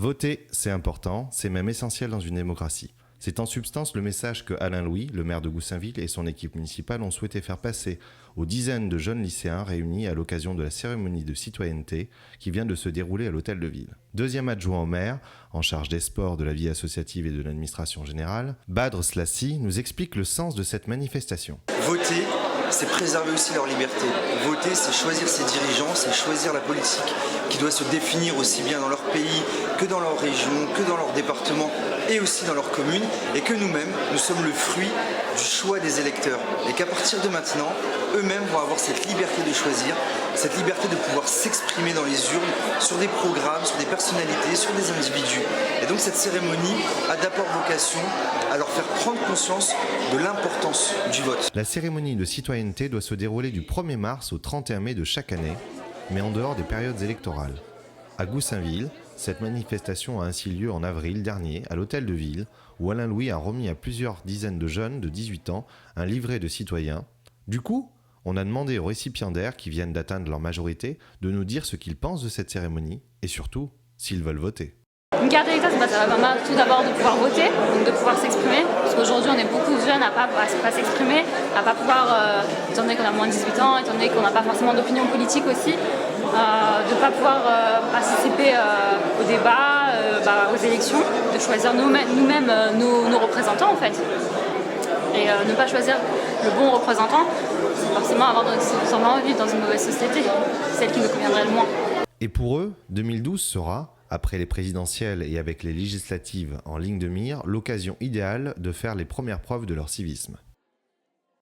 Voter, c'est important, c'est même essentiel dans une démocratie. C'est en substance le message que Alain Louis, le maire de Goussainville, et son équipe municipale ont souhaité faire passer aux dizaines de jeunes lycéens réunis à l'occasion de la cérémonie de citoyenneté qui vient de se dérouler à l'hôtel de ville. Deuxième adjoint au maire, en charge des sports, de la vie associative et de l'administration générale, Badr Slassi nous explique le sens de cette manifestation. Voter, c'est préserver aussi leur liberté. Voter, c'est choisir ses dirigeants, c'est choisir la politique qui doit se définir aussi bien dans leur pays que dans leur région, que dans leur département et aussi dans leur commune, et que nous-mêmes, nous sommes le fruit du choix des électeurs. Et qu'à partir de maintenant, eux-mêmes vont avoir cette liberté de choisir, cette liberté de pouvoir s'exprimer dans les urnes, sur des programmes, sur des personnalités, sur des individus. Et donc cette cérémonie a d'abord vocation à leur faire prendre conscience de l'importance du vote. La cérémonie de citoyenneté doit se dérouler du 1er mars au 31 mai de chaque année, mais en dehors des périodes électorales. À Goussainville, cette manifestation a ainsi lieu en avril dernier à l'hôtel de ville, où Alain Louis a remis à plusieurs dizaines de jeunes de 18 ans un livret de citoyen. Du coup, on a demandé aux récipiendaires qui viennent d'atteindre leur majorité de nous dire ce qu'ils pensent de cette cérémonie et surtout s'ils veulent voter. Une carte d'électeur, ça permet tout d'abord de pouvoir voter, donc de pouvoir s'exprimer, parce qu'aujourd'hui on est beaucoup de jeunes à ne pas s'exprimer, à ne pas pouvoir, étant donné qu'on a moins de 18 ans, étant donné qu'on n'a pas forcément d'opinion politique aussi, de ne pas pouvoir participer au débat, aux élections, de choisir nous-mêmes nos représentants en fait. Et ne pas choisir le bon représentant, c'est forcément vivre dans une mauvaise société, celle qui nous conviendrait le moins. Et pour eux, 2012 sera, après les présidentielles et avec les législatives en ligne de mire, l'occasion idéale de faire les premières preuves de leur civisme.